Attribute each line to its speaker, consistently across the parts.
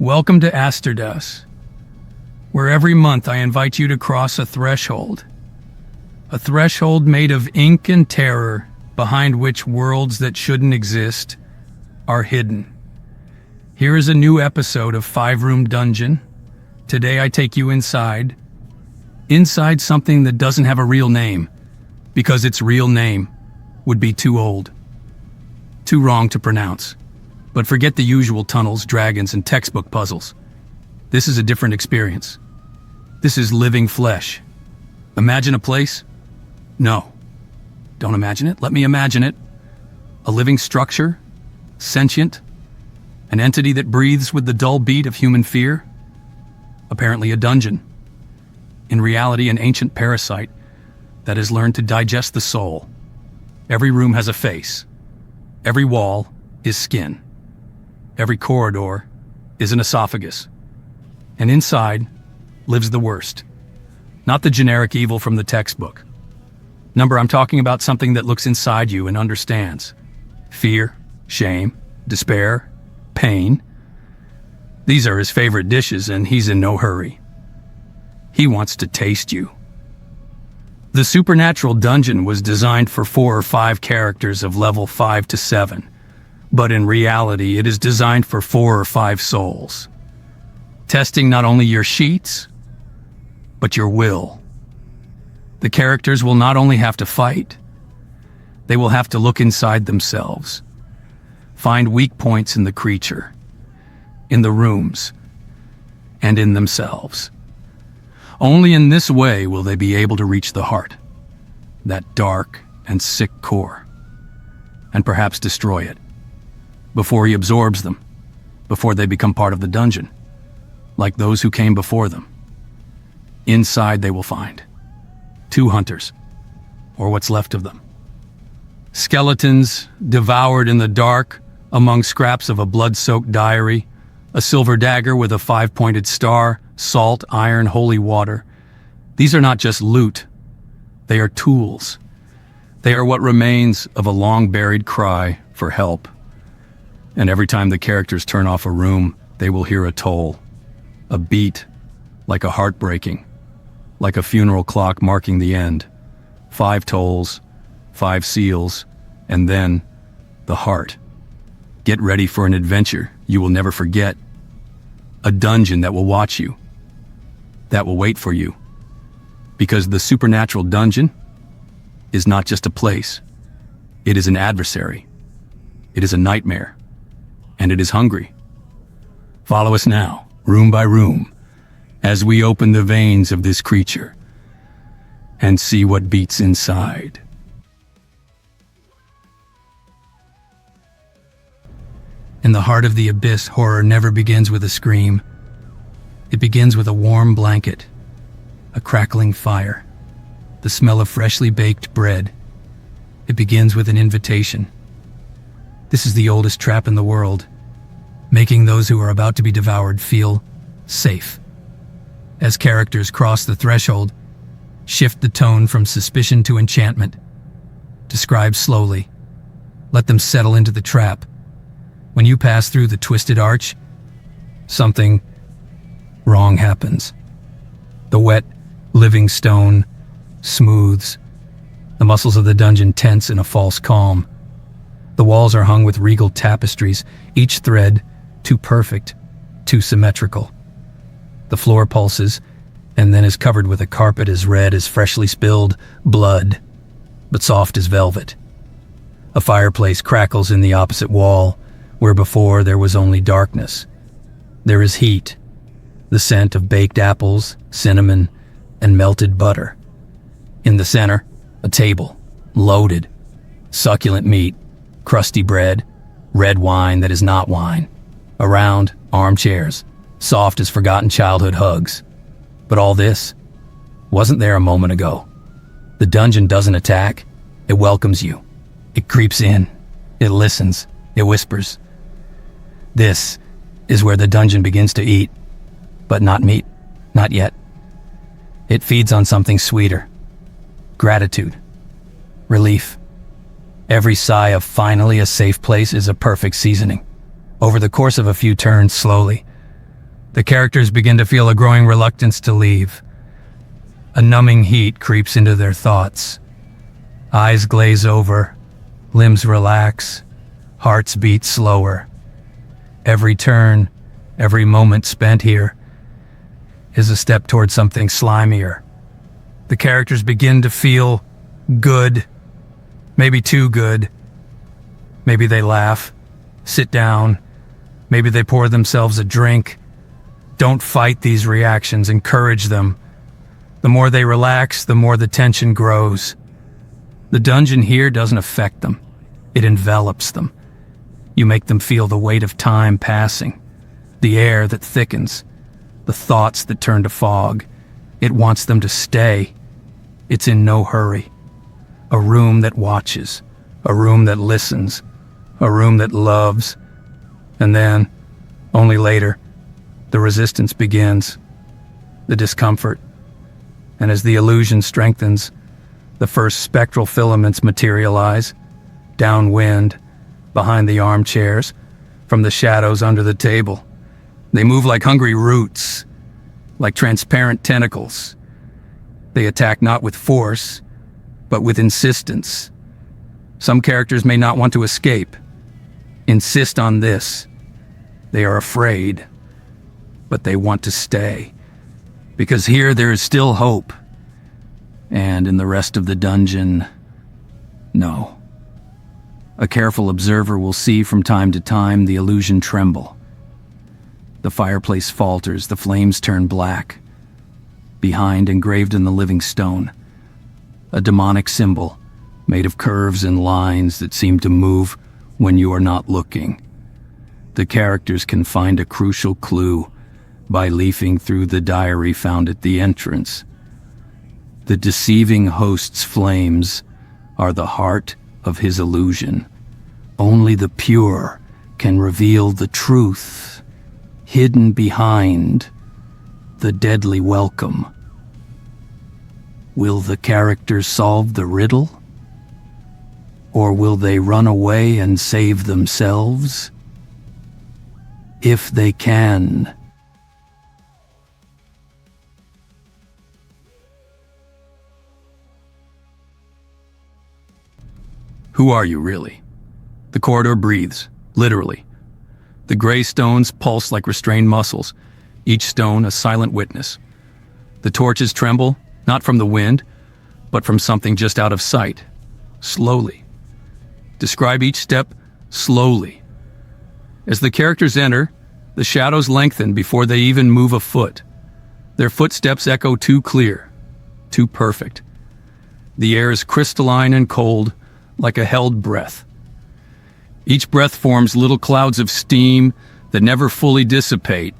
Speaker 1: Welcome to Asterdas, where every month I invite you to cross a threshold made of ink and terror, behind which worlds that shouldn't exist are hidden. Here is a new episode of 5-Room Dungeon. Today I take you inside something that doesn't have a real name, because its real name would be too old, too wrong to pronounce. But forget the usual tunnels, dragons, and textbook puzzles. This is a different experience. This is living flesh. Imagine a place? No. Don't imagine it. Let me imagine it. A living structure, sentient, an entity that breathes with the dull beat of human fear. Apparently a dungeon. In reality, an ancient parasite that has learned to digest the soul. Every room has a face. Every wall is skin. Every corridor is an esophagus. And inside lives the worst. Not the generic evil from the textbook. I'm talking about something that looks inside you and understands. Fear, shame, despair, pain. These are his favorite dishes, and he's in no hurry. He wants to taste you. The supernatural dungeon was designed for 4 or 5 characters of level 5 to 7. But in reality, it is designed for 4 or 5 souls, testing not only your sheets, but your will. The characters will not only have to fight, they will have to look inside themselves, find weak points in the creature, in the rooms, and in themselves. Only in this way will they be able to reach the heart, that dark and sick core, and perhaps destroy it. Before he absorbs them, before they become part of the dungeon, like those who came before them. Inside they will find 2 hunters, or what's left of them. Skeletons devoured in the dark among scraps of a blood-soaked diary, a silver dagger with a 5-pointed star, salt, iron, holy water. These are not just loot, they are tools. They are what remains of a long-buried cry for help. And every time the characters turn off a room, they will hear a toll, a beat, like a heart breaking, like a funeral clock marking the end. 5 tolls, 5 seals, and then the heart. Get ready for an adventure you will never forget. A dungeon that will watch you, that will wait for you. Because the supernatural dungeon is not just a place. It is an adversary. It is a nightmare. And it is hungry. Follow us now, room by room, as we open the veins of this creature and see what beats inside. In the heart of the abyss, horror never begins with a scream. It begins with a warm blanket, a crackling fire, the smell of freshly baked bread. It begins with an invitation. This is the oldest trap in the world, making those who are about to be devoured feel safe. As characters cross the threshold, shift the tone from suspicion to enchantment. Describe slowly. Let them settle into the trap. When you pass through the twisted arch, something wrong happens. The wet, living stone smooths. The muscles of the dungeon tense in a false calm. The walls are hung with regal tapestries, each thread too perfect, too symmetrical. The floor pulses, and then is covered with a carpet as red as freshly spilled blood, but soft as velvet. A fireplace crackles in the opposite wall, where before there was only darkness. There is heat, the scent of baked apples, cinnamon, and melted butter. In the center, a table, loaded, succulent meat, crusty bread, red wine that is not wine. Around, armchairs, soft as forgotten childhood hugs. But all this wasn't there a moment ago. The dungeon doesn't attack, it welcomes you. It creeps in, it listens, it whispers. This is where the dungeon begins to eat, but not meat, not yet. It feeds on something sweeter. Gratitude. Relief. Every sigh of finally a safe place is a perfect seasoning. Over the course of a few turns, slowly, The characters begin to feel a growing reluctance to leave. A numbing heat creeps into their thoughts. Eyes glaze over, limbs relax, hearts beat slower. Every turn, every moment spent here is a step towards something slimier. The characters begin to feel good, maybe too good. Maybe they laugh, sit down, maybe they pour themselves a drink. Don't fight these reactions, encourage them. The more they relax, the more the tension grows. The dungeon here doesn't affect them. It envelops them. You make them feel the weight of time passing, the air that thickens, the thoughts that turn to fog. It wants them to stay. It's in no hurry. A room that watches, a room that listens, a room that loves. And then, only later, the resistance begins, the discomfort. And as the illusion strengthens, the first spectral filaments materialize, downwind, behind the armchairs, from the shadows under the table. They move like hungry roots, like transparent tentacles. They attack not with force, but with insistence. Some characters may not want to escape, insist on this. They are afraid, but they want to stay. Because here there is still hope. And in the rest of the dungeon, no. A careful observer will see from time to time the illusion tremble. The fireplace falters, the flames turn black. Behind, engraved in the living stone, a demonic symbol made of curves and lines that seem to move when you are not looking. The characters can find a crucial clue by leafing through the diary found at the entrance. The deceiving host's flames are the heart of his illusion. Only the pure can reveal the truth hidden behind the deadly welcome. Will the characters solve the riddle? Or will they run away and save themselves? If they can. Who are you, really? The corridor breathes, literally. The gray stones pulse like restrained muscles, each stone a silent witness. The torches tremble, not from the wind, but from something just out of sight. Slowly. Describe each step slowly. As the characters enter, the shadows lengthen before they even move a foot. Their footsteps echo too clear, too perfect. The air is crystalline and cold, like a held breath. Each breath forms little clouds of steam that never fully dissipate,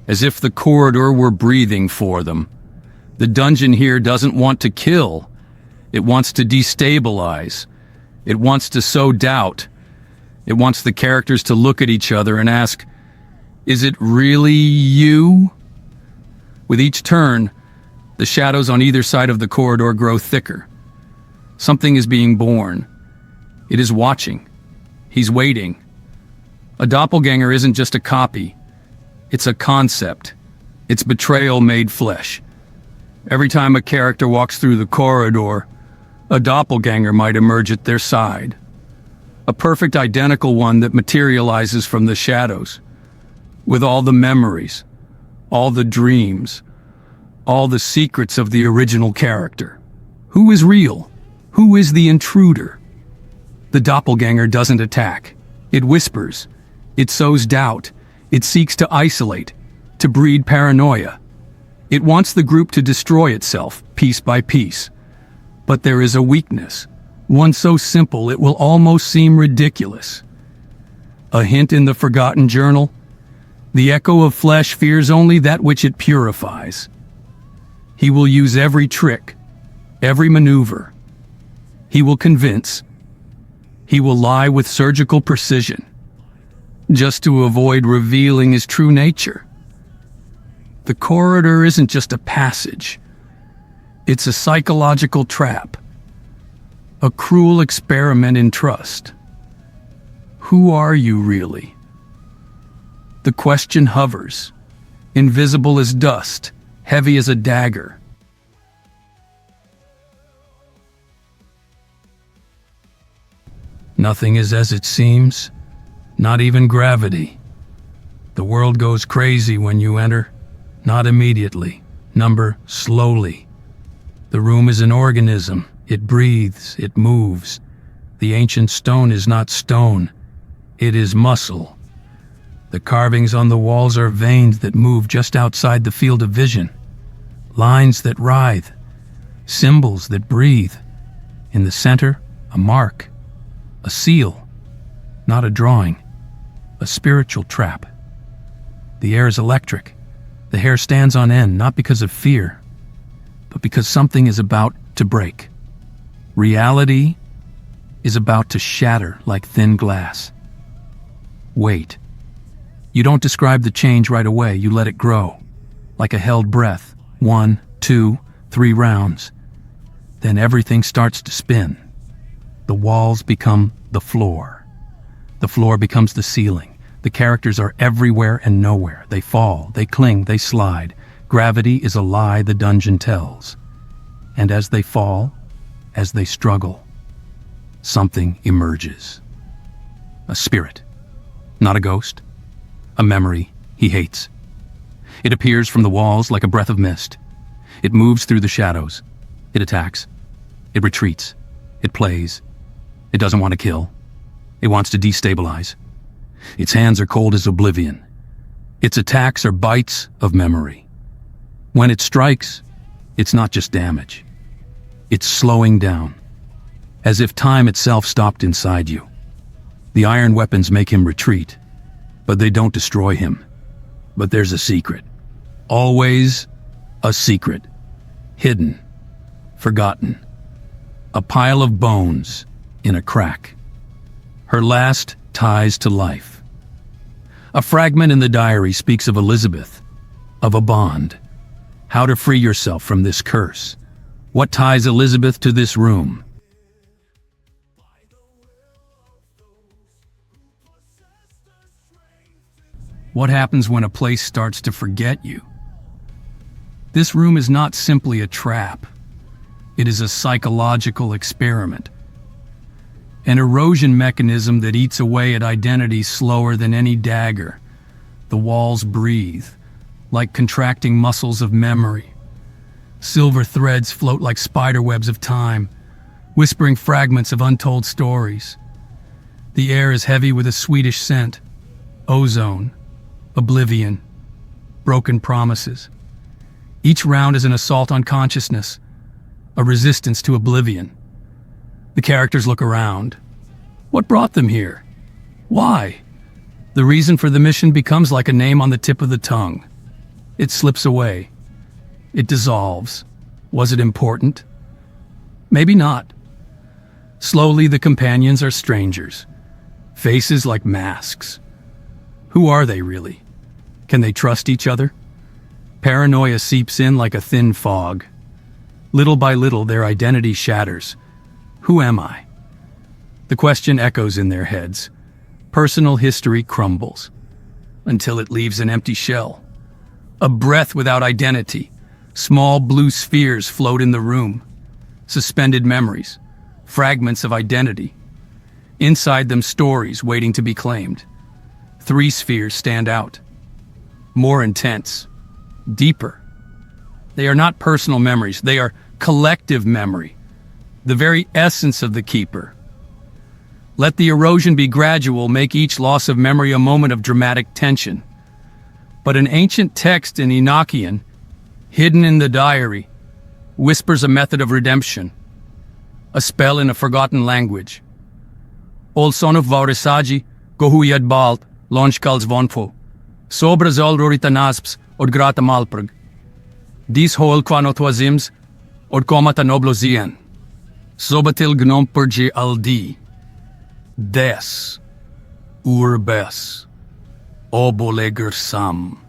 Speaker 1: as if the corridor were breathing for them. The dungeon here doesn't want to kill. It wants to destabilize. It wants to sow doubt. It wants the characters to look at each other and ask, "Is it really you?" With each turn, the shadows on either side of the corridor grow thicker. Something is being born. It is watching. He's waiting. A doppelganger isn't just a copy. It's a concept. It's betrayal made flesh. Every time a character walks through the corridor, a doppelganger might emerge at their side. A perfect identical one that materializes from the shadows, with all the memories, all the dreams, all the secrets of the original character. Who is real? Who is the intruder? The doppelganger doesn't attack. It whispers. It sows doubt. It seeks to isolate, to breed paranoia. It wants the group to destroy itself, piece by piece. But there is a weakness, one so simple it will almost seem ridiculous. A hint in the forgotten journal? The echo of flesh fears only that which it purifies. He will use every trick, every maneuver. He will convince. He will lie with surgical precision, just to avoid revealing his true nature. The corridor isn't just a passage. It's a psychological trap, a cruel experiment in trust. Who are you really? The question hovers, invisible as dust, heavy as a dagger. Nothing is as it seems, not even gravity. The world goes crazy when you enter, not immediately. Number, slowly. The room is an organism. It breathes, it moves. The ancient stone is not stone, it is muscle. The carvings on the walls are veins that move just outside the field of vision. Lines that writhe, symbols that breathe. In the center, a mark, a seal, not a drawing, a spiritual trap. The air is electric. The hair stands on end, not because of fear, but because something is about to break. Reality is about to shatter like thin glass. Wait. You don't describe the change right away, you let it grow, like a held breath. 1, 2, 3 rounds. Then everything starts to spin. The walls become the floor. The floor becomes the ceiling. The characters are everywhere and nowhere. They fall, they cling, they slide. Gravity is a lie the dungeon tells. And as they fall, as they struggle, something emerges. A spirit, not a ghost. A memory he hates. It appears from the walls like a breath of mist. It moves through the shadows. It attacks. It retreats. It plays. It doesn't want to kill. It wants to destabilize. Its hands are cold as oblivion. Its attacks are bites of memory. When it strikes, it's not just damage. It's slowing down, as if time itself stopped inside you. The iron weapons make him retreat, but they don't destroy him. But there's a secret. Always a secret. Hidden. Forgotten. A pile of bones in a crack. Her last ties to life. A fragment in the diary speaks of Elizabeth, of a bond. How to free yourself from this curse. What ties Elizabeth to this room? What happens when a place starts to forget you? This room is not simply a trap. It is a psychological experiment. An erosion mechanism that eats away at identity slower than any dagger. The walls breathe, like contracting muscles of memory. Silver threads float like spiderwebs of time, whispering fragments of untold stories. The air is heavy with a sweetish scent. Ozone. Oblivion, broken promises. Each round is an assault on consciousness, a resistance to oblivion. The characters look around. What brought them here? Why? The reason for the mission becomes like a name on the tip of the tongue. It slips away. It dissolves. Was it important? Maybe not. Slowly, the companions are strangers. Faces like masks. Who are they really? Can they trust each other? Paranoia seeps in like a thin fog. Little by little, their identity shatters. Who am I? The question echoes in their heads. Personal history crumbles, until it leaves an empty shell. A breath without identity. Small blue spheres float in the room. Suspended memories. Fragments of identity. Inside them, stories waiting to be claimed. 3 spheres stand out. More intense. Deeper. They are not personal memories. They are collective memory. The very essence of the keeper. Let the erosion be gradual. Make each loss of memory a moment of dramatic tension. But an ancient text in Enochian, hidden in the diary, whispers a method of redemption. A spell in a forgotten language. Ol sonov vaurisaji, gohuyad balt, Lonchkals vonfo. Sobrazol roritanasps od grata malprg. Dis hol quanotwazims od komata noblozien. Sobatil gnom pergi aldi. Des. Urbes. Oboleger sam.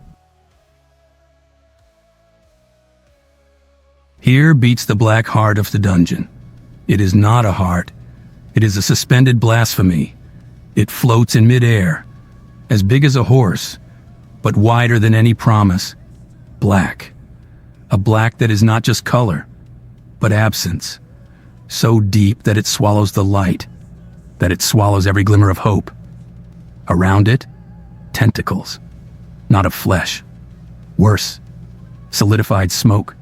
Speaker 1: Here beats the black heart of the dungeon. It is not a heart. It is a suspended blasphemy. It floats in midair, as big as a horse, but wider than any promise Black. A black that is not just color, but absence. So deep that it swallows the light, that it swallows every glimmer of hope. Around it, tentacles, not of flesh. Worse, solidified smoke,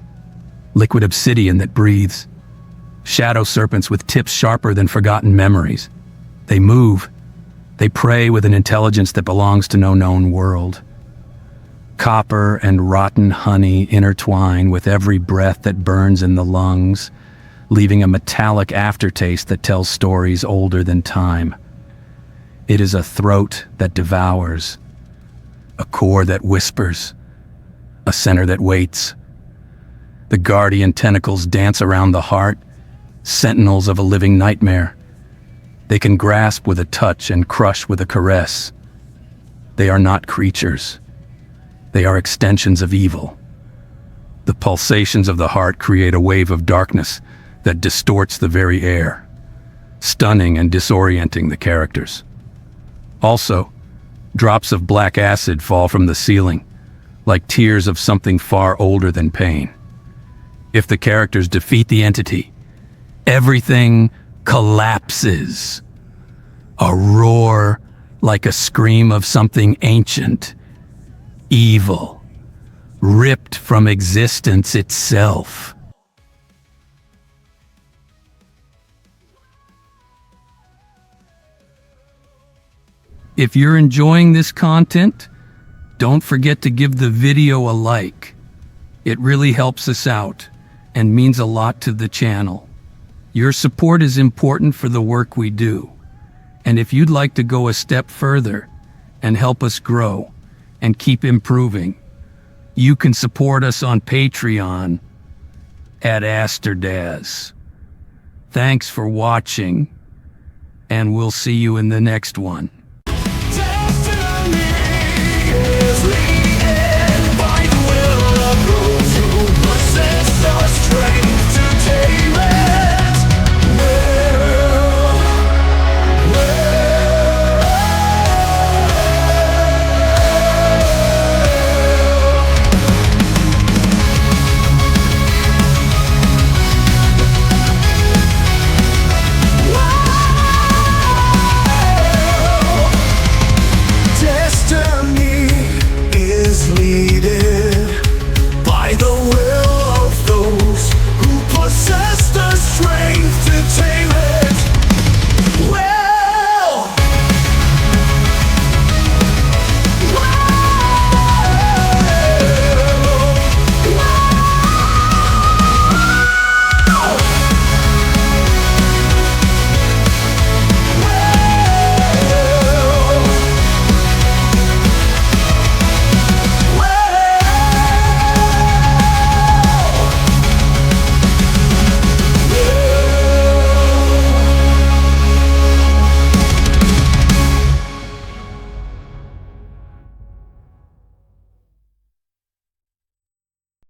Speaker 1: liquid obsidian that breathes. Shadow serpents with tips sharper than forgotten memories. They move. They prey with an intelligence that belongs to no known world. Copper and rotten honey intertwine with every breath that burns in the lungs, leaving a metallic aftertaste that tells stories older than time. It is a throat that devours, a core that whispers, a center that waits. The guardian tentacles dance around the heart, sentinels of a living nightmare. They can grasp with a touch and crush with a caress. They are not creatures. They are extensions of evil. The pulsations of the heart create a wave of darkness that distorts the very air, stunning and disorienting the characters. Also, drops of black acid fall from the ceiling, like tears of something far older than pain. If the characters defeat the entity, everything collapses. A roar like a scream of something ancient, evil, ripped from existence itself. If you're enjoying this content, don't forget to give the video a like. It really helps us out and means a lot to the channel. Your support is important for the work we do. And if you'd like to go a step further and help us grow and keep improving, you can support us on Patreon at Asterdaz. Thanks for watching, and we'll see you in the next one.